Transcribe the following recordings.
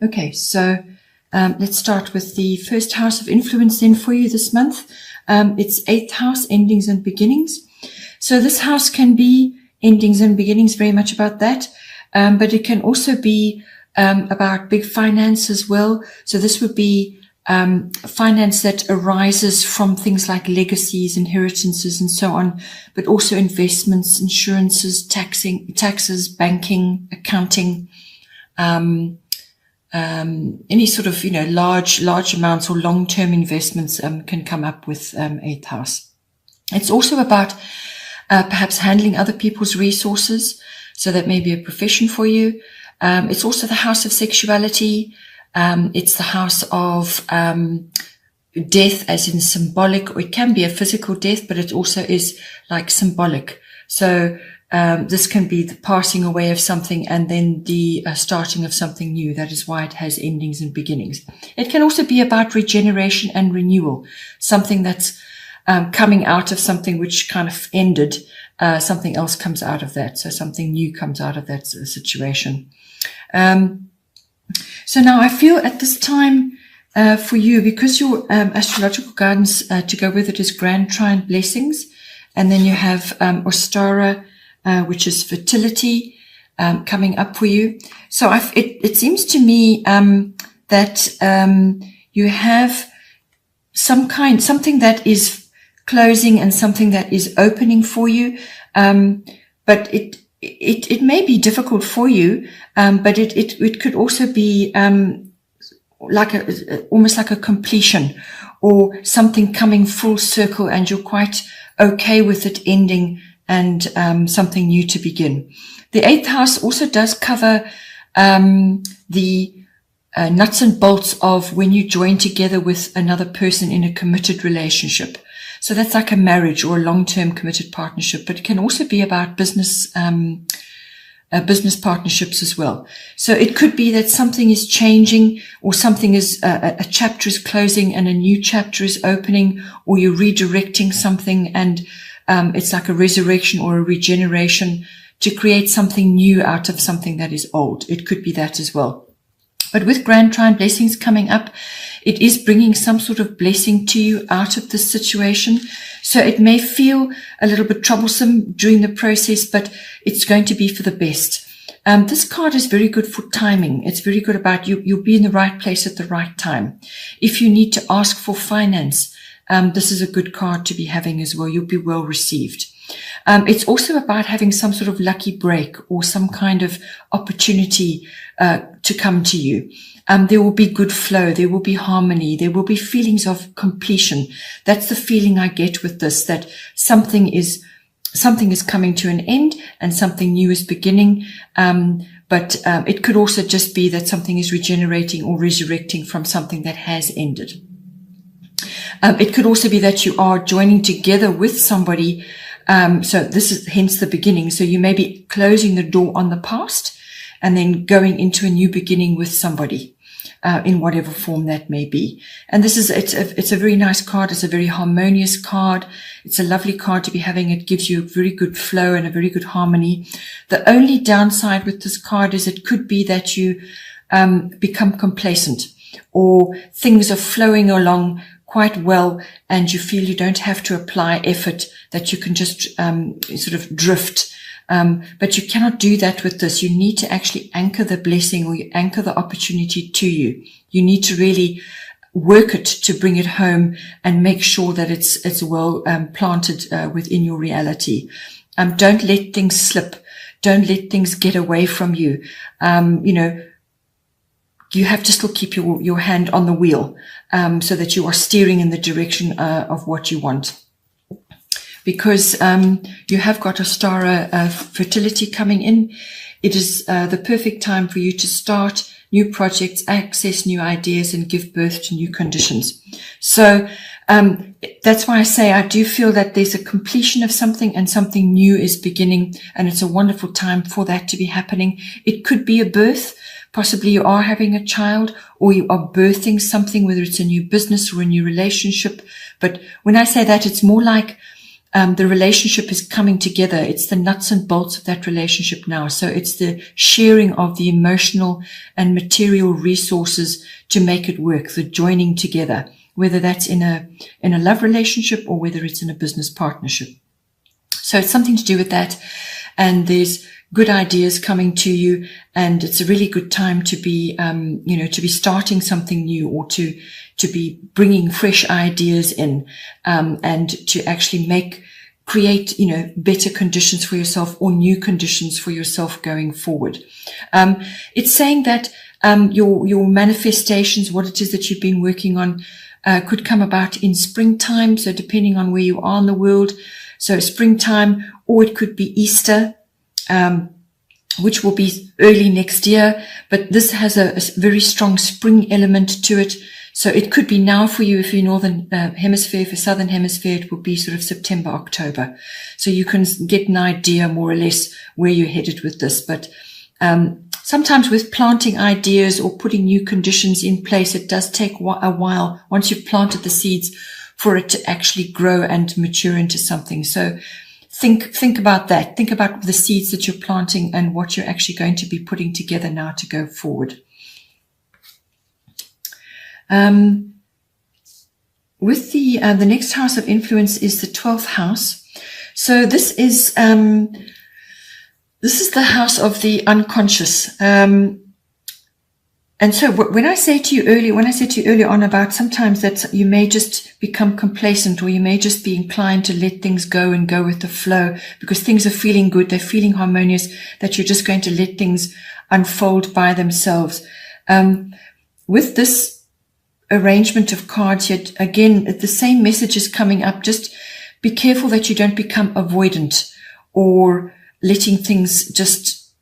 Okay, so let's start with the first house of influence then for you this month. It's 8th house, endings and beginnings. So this house can be endings and beginnings, very much about that. But it can also be about big finance as well. So this would be finance that arises from things like legacies, inheritances, and so on, but also investments, insurances, taxes, banking, accounting, any sort of, large amounts or long-term investments can come up with 8th house. It's also about perhaps handling other people's resources. So that may be a profession for you. It's also the house of sexuality. It's the house of death, as in symbolic, or it can be a physical death, but it also is like symbolic. So this can be the passing away of something and then the starting of something new. That is why it has endings and beginnings. It can also be about regeneration and renewal, something that's coming out of something which kind of ended. Something else comes out of that. So something new comes out of that situation. So now I feel at this time for you, because your astrological guidance to go with it is Grand Trine blessings, and then you have Ostara, which is fertility, coming up for you. So it seems to me that you have something that is closing and something that is opening for you, but it may be difficult for you, but it could also be almost like a completion or something coming full circle, and you're quite okay with it ending and something new to begin. The 8th house also does cover the nuts and bolts of when you join together with another person in a committed relationship. So that's like a marriage or a long-term committed partnership, but it can also be about business partnerships as well. So it could be that something is changing, or something is, a chapter is closing and a new chapter is opening, or you're redirecting something and it's like a resurrection or a regeneration to create something new out of something that is old. It could be that as well. But with Grand Trine blessings coming up, it is bringing some sort of blessing to you out of this situation. So it may feel a little bit troublesome during the process, but it's going to be for the best. This card is very good for timing. It's very good about you'll be in the right place at the right time. If you need to ask for finance, this is a good card to be having as well. You'll be well received. It's also about having some sort of lucky break or some kind of opportunity to come to you. There will be good flow. There will be harmony. There will be feelings of completion. That's the feeling I get with this, that something is coming to an end and something new is beginning. But it could also just be that something is regenerating or resurrecting from something that has ended. It could also be that you are joining together with somebody. So this is hence the beginning. So you may be closing the door on the past and then going into a new beginning with somebody, in whatever form that may be. And it's a very nice card. It's a very harmonious card. It's a lovely card to be having. It gives you a very good flow and a very good harmony. The only downside with this card is it could be that you, become complacent, or things are flowing along quite well and you feel you don't have to apply effort, that you can just sort of drift. But you cannot do that with this. You need to actually anchor the blessing, or you anchor the opportunity to you. You need to really work it to bring it home and make sure that it's well planted within your reality. Don't let things slip. Don't let things get away from you. You have to still keep your hand on the wheel, so that you are steering in the direction of what you want. Because you have got Ostara fertility coming in, it is the perfect time for you to start new projects, access new ideas, and give birth to new conditions. So that's why I say I do feel that there's a completion of something and something new is beginning, and it's a wonderful time for that to be happening. It could be a birth. Possibly you are having a child, or you are birthing something, whether it's a new business or a new relationship. But when I say that, it's more like the relationship is coming together. It's the nuts and bolts of that relationship now. So it's the sharing of the emotional and material resources to make it work, the joining together, whether that's in a love relationship or whether it's in a business partnership. So it's something to do with that. And there's good ideas coming to you, and it's a really good time to be, to be starting something new, or to be bringing fresh ideas in, and to actually create, better conditions for yourself, or new conditions for yourself going forward. It's saying that, your manifestations, what it is that you've been working on, could come about in springtime. So depending on where you are in the world, so springtime, or it could be Easter, which will be early next year, but this has a very strong spring element to it. So it could be now for you if you're Northern Hemisphere. For Southern Hemisphere, it will be sort of September, October. So you can get an idea more or less where you're headed with this. But sometimes with planting ideas or putting new conditions in place, it does take a while once you've planted the seeds for it to actually grow and mature into something. So think about that. Think about the seeds that you're planting and what you're actually going to be putting together now to go forward. With the next house of influence is the 12th house. So this is the house of the unconscious. And so when I said to you earlier on about sometimes that you may just become complacent, or you may just be inclined to let things go and go with the flow because things are feeling good, they're feeling harmonious, that you're just going to let things unfold by themselves. With this arrangement of cards here, again, the same message is coming up. Just be careful that you don't become avoidant or letting things just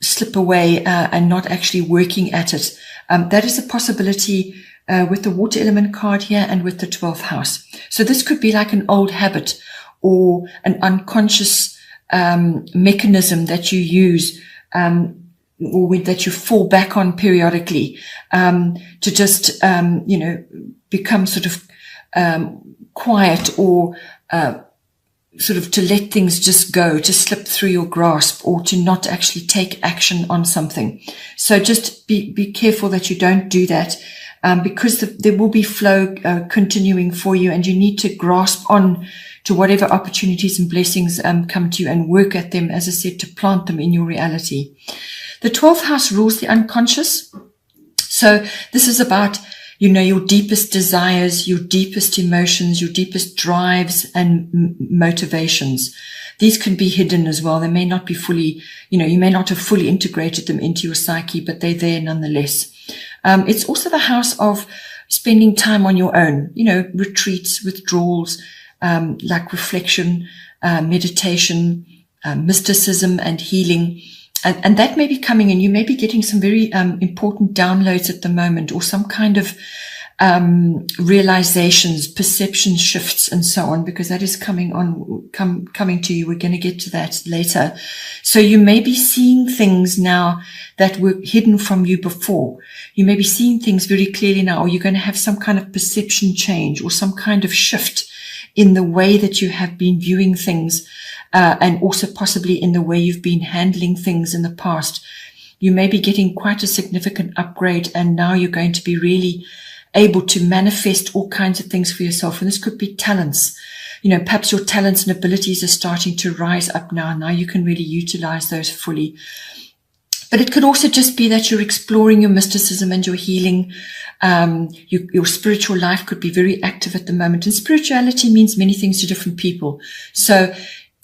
slip away and not actually working at it. That is a possibility with the water element card here and with the 12th house. So this could be like an old habit or an unconscious mechanism that you use or that you fall back on periodically to just, become sort of quiet or sort of to let things just go, to slip through your grasp, or to not actually take action on something. So just be careful that you don't do that, because there will be flow continuing for you, and you need to grasp on to whatever opportunities and blessings come to you and work at them, as I said, to plant them in your reality. The 12th house rules the unconscious. So this is about your deepest desires, your deepest emotions, your deepest drives and motivations. These can be hidden as well. They may not be fully, you may not have fully integrated them into your psyche, but they're there nonetheless. It's also the house of spending time on your own, retreats, withdrawals, like reflection, meditation, mysticism and healing. And that may be coming in. You may be getting some very important downloads at the moment, or some kind of realizations, perception shifts, and so on, because that is coming to you. We're going to get to that later. So you may be seeing things now that were hidden from you before. You may be seeing things very clearly now, or you're going to have some kind of perception change or some kind of shift in the way that you have been viewing things. And also possibly in the way you've been handling things in the past. You may be getting quite a significant upgrade, and now you're going to be really able to manifest all kinds of things for yourself. And this could be talents. Perhaps your talents and abilities are starting to rise up now. Now you can really utilize those fully. But it could also just be that you're exploring your mysticism and your healing. Your spiritual life could be very active at the moment. And spirituality means many things to different people. So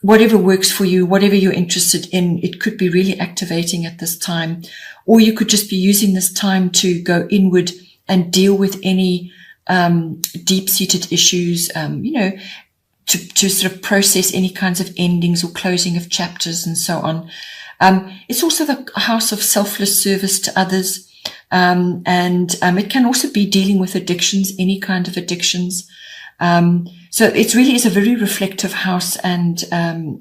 whatever works for you, whatever you're interested in, it could be really activating at this time. Or you could just be using this time to go inward and deal with any deep-seated issues, to sort of process any kinds of endings or closing of chapters and so on. It's also the house of selfless service to others. And it can also be dealing with addictions, any kind of addictions. So it really is a very reflective house, and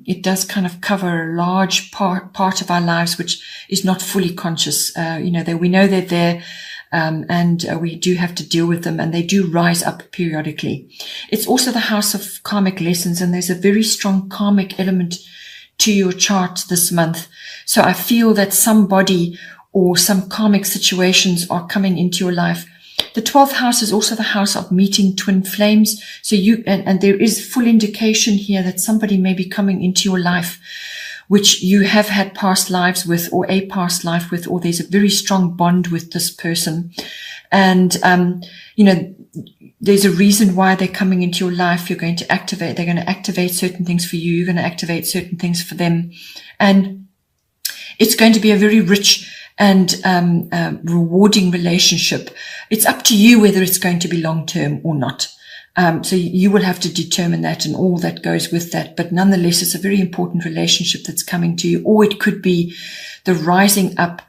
it does kind of cover a large part of our lives, which is not fully conscious. We know they're there, and we do have to deal with them, and they do rise up periodically. It's also the house of karmic lessons, and there's a very strong karmic element to your chart this month. So I feel that somebody or some karmic situations are coming into your life. The 12th house is also the house of meeting twin flames. So and there is full indication here that somebody may be coming into your life which you have had past lives with, or a past life with, or there's a very strong bond with this person. And, there's a reason why they're coming into your life. They're going to activate certain things for you. You're going to activate certain things for them. And it's going to be a very rich and rewarding relationship. It's up to you whether it's going to be long-term or not. So you will have to determine that and all that goes with that. But nonetheless, it's a very important relationship that's coming to you. Or it could be the rising up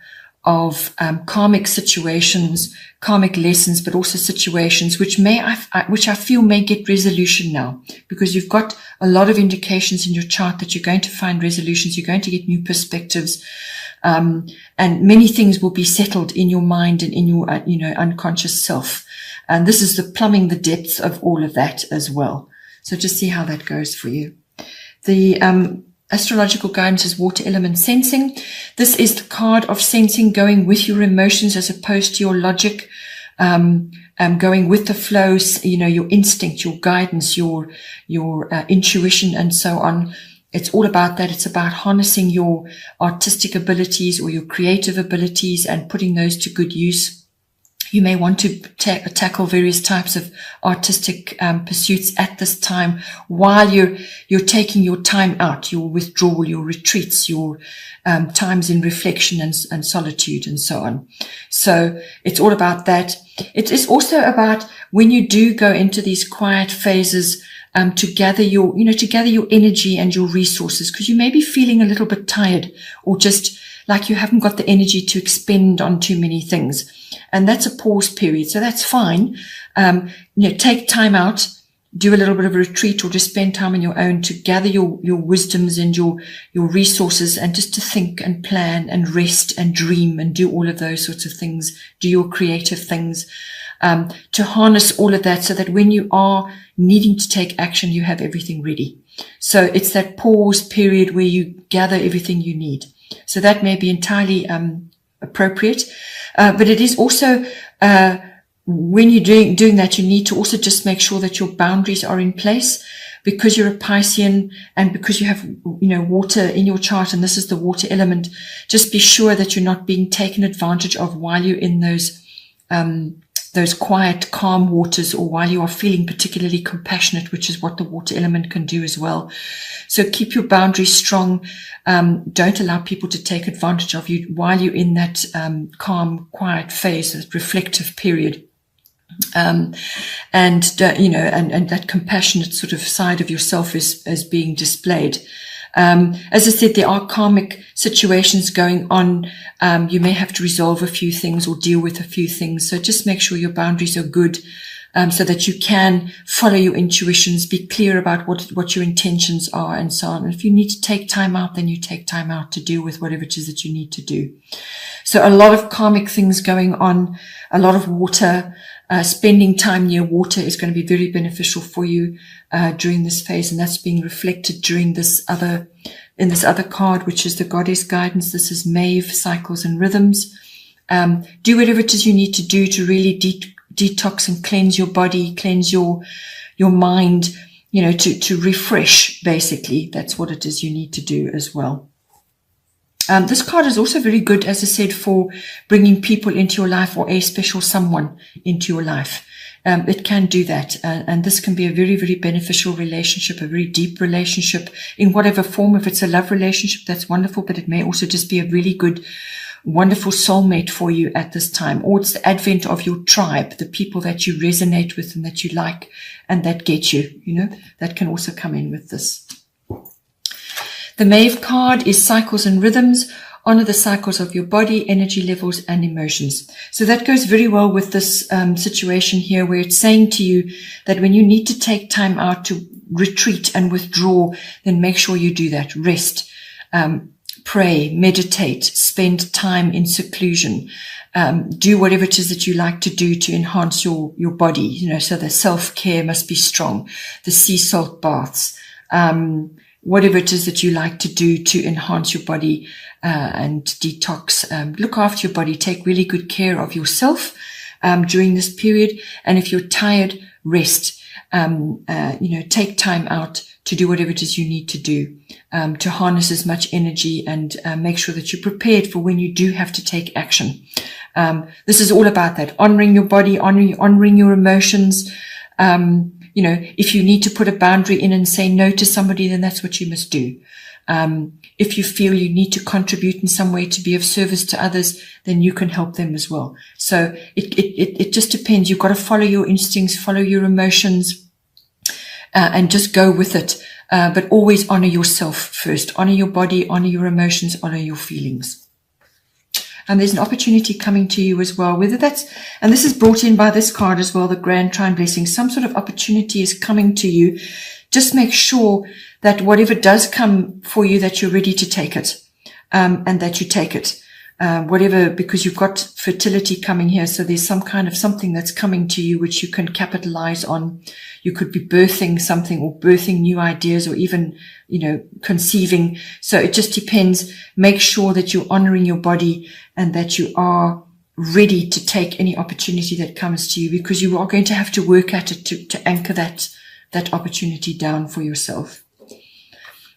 of karmic situations, karmic lessons, but also situations which I feel may get resolution now, because you've got a lot of indications in your chart that you're going to find resolutions. You're going to get new perspectives. And many things will be settled in your mind and in your, unconscious self. And this is the plumbing the depths of all of that as well. So just see how that goes for you. The astrological guidance is water element sensing. This is the card of sensing, going with your emotions as opposed to your logic, going with the flow, your instinct, your guidance, your intuition, and so on. It's all about that. It's about harnessing your artistic abilities or your creative abilities and putting those to good use. You may want to tackle various types of artistic pursuits at this time while you're taking your time out, your withdrawal, your retreats, your times in reflection and solitude and so on. So it's all about that. It is also about when you do go into these quiet phases, to gather your energy and your resources, because you may be feeling a little bit tired or just like you haven't got the energy to expend on too many things. And that's a pause period. So that's fine. Take time out, do a little bit of a retreat, or just spend time on your own to gather your wisdoms and your resources, and just to think and plan and rest and dream and do all of those sorts of things, do your creative things, to harness all of that so that when you are needing to take action, you have everything ready. So it's that pause period where you gather everything you need. So that may be entirely appropriate. But it is also, when you're doing that, you need to also just make sure that your boundaries are in place, because you're a Piscean and because you have, water in your chart, and this is the water element. Just be sure that you're not being taken advantage of while you're in those quiet, calm waters, or while you are feeling particularly compassionate, which is what the water element can do as well. So keep your boundaries strong. Don't allow people to take advantage of you while you're in that calm, quiet phase, that reflective period. And that compassionate sort of side of yourself is being displayed. As I said, there are karmic situations going on. You may have to resolve a few things or deal with a few things. So just make sure your boundaries are good, so that you can follow your intuitions, be clear about what your intentions are, and so on. And if you need to take time out, then you take time out to deal with whatever it is that you need to do. So a lot of karmic things going on, a lot of water. Spending time near water is going to be very beneficial for you during this phase, and that's being reflected during in this other card, which is the goddess guidance. This is Maeve, cycles and rhythms. Do whatever it is you need to do to really detox and cleanse your body, cleanse your mind, to refresh. Basically, that's what it is you need to do as well. This card is also very good, as I said, for bringing people into your life, or a special someone into your life. It can do that. And this can be a very, very beneficial relationship, a very deep relationship in whatever form. If it's a love relationship, that's wonderful, but it may also just be a really good, wonderful soulmate for you at this time. Or it's the advent of your tribe, the people that you resonate with and that you like and that get you, that can also come in with this. The Maeve card is cycles and rhythms. Honor the cycles of your body, energy levels, and emotions. So that goes very well with this situation here, where it's saying to you that when you need to take time out to retreat and withdraw, then make sure you do that. Rest, pray, meditate, spend time in seclusion. Do whatever it is that you like to do to enhance your body. So the self-care must be strong. The sea salt baths, whatever it is that you like to do to enhance your body and detox. Look after your body. Take really good care of yourself during this period. And if you're tired, rest. Take time out to do whatever it is you need to do, to harness as much energy and make sure that you're prepared for when you do have to take action. This is all about that, honoring your body, honoring your emotions. If you need to put a boundary in and say no to somebody, then that's what you must do. If you feel you need to contribute in some way to be of service to others, then you can help them as well. So it just depends. You've got to follow your instincts, follow your emotions, and just go with it. But always honor yourself first. Honor your body, honor your emotions, honor your feelings. And there's an opportunity coming to you as well, whether that's, and this is brought in by this card as well, the Grand Trine Blessing, some sort of opportunity is coming to you. Just make sure that whatever does come for you, that you're ready to take it, and that you take it. Whatever, because you've got fertility coming here. So there's some kind of something that's coming to you, which you can capitalize on. You could be birthing something or birthing new ideas or even, conceiving. So it just depends. Make sure that you're honoring your body and that you are ready to take any opportunity that comes to you, because you are going to have to work at it to anchor that opportunity down for yourself.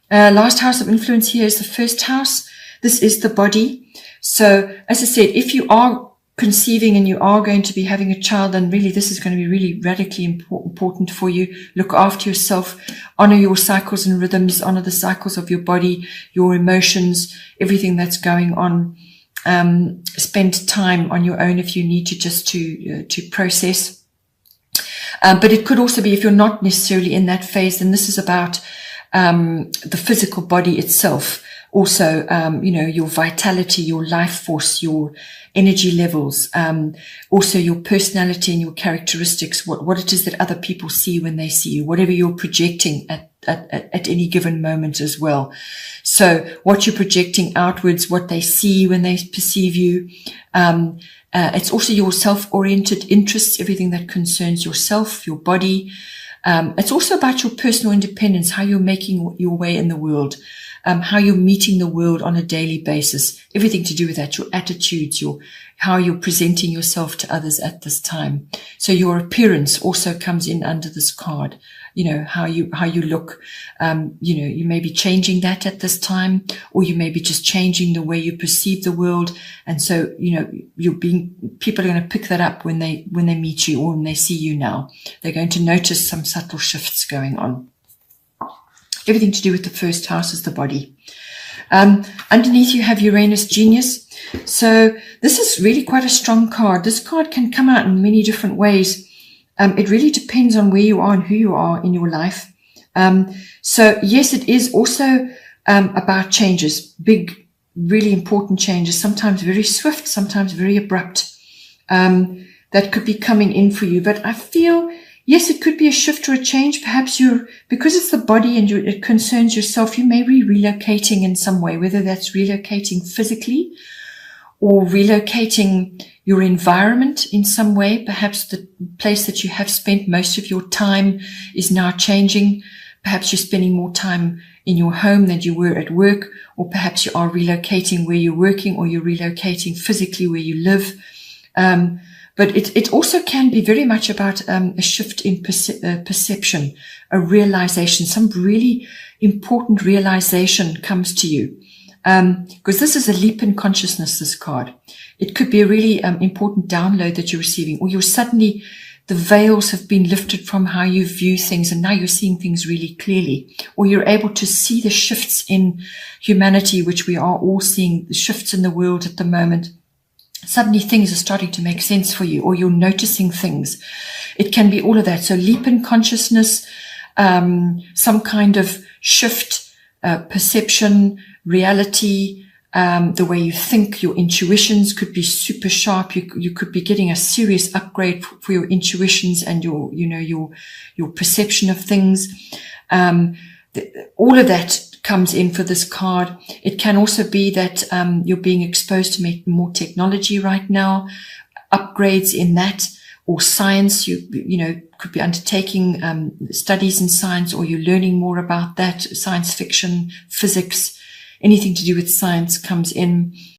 Last house of influence here is the first house. This is the body. So as I said, if you are conceiving and you are going to be having a child, then really this is going to be really radically important for you. Look after yourself, honor your cycles and rhythms, honor the cycles of your body, your emotions, everything that's going on. Spend time on your own if you need to, just to process. But it could also be, if you're not necessarily in that phase, then this is about the physical body itself. Also, your vitality, your life force, your energy levels, also your personality and your characteristics, what it is that other people see when they see you, whatever you're projecting at any given moment as well. So what you're projecting outwards, what they see when they perceive you. It's also your self-oriented interests, everything that concerns yourself, your body. It's also about your personal independence, how you're making your way in the world. How you're meeting the world on a daily basis, everything to do with that, your attitudes, how you're presenting yourself to others at this time. So your appearance also comes in under this card, how you look. You may be changing that at this time, or you may be just changing the way you perceive the world. And so, people are going to pick that up when they meet you or when they see you now. They're going to notice some subtle shifts going on. Everything to do with the first house is the body. Underneath you have Uranus Genius. So this is really quite a strong card. This card can come out in many different ways. It really depends on where you are and who you are in your life. So yes, it is also about changes, big, really important changes, sometimes very swift, sometimes very abrupt, that could be coming in for you. But I feel, yes, it could be a shift or a change. Perhaps because it's the body and it concerns yourself, you may be relocating in some way, whether that's relocating physically or relocating your environment in some way. Perhaps the place that you have spent most of your time is now changing. Perhaps you're spending more time in your home than you were at work, or perhaps you are relocating where you're working, or you're relocating physically where you live. But it also can be very much about a shift in perception, a realization, some really important realization comes to you. Because this is a leap in consciousness, this card. It could be a really important download that you're receiving, or you're suddenly, the veils have been lifted from how you view things, and now you're seeing things really clearly, or you're able to see the shifts in humanity, which we are all seeing, the shifts in the world at the moment. Suddenly things are starting to make sense for you, or you're noticing things. It can be all of that. So leap in consciousness, some kind of shift, perception, reality, the way you think, your intuitions could be super sharp. You could be getting a serious upgrade for your intuitions and your perception of things. All of that comes in for this card. It can also be that you're being exposed to more technology right now, upgrades in that, or science. You know, could be undertaking studies in science, or you're learning more about that. Science fiction, physics, anything to do with science comes in.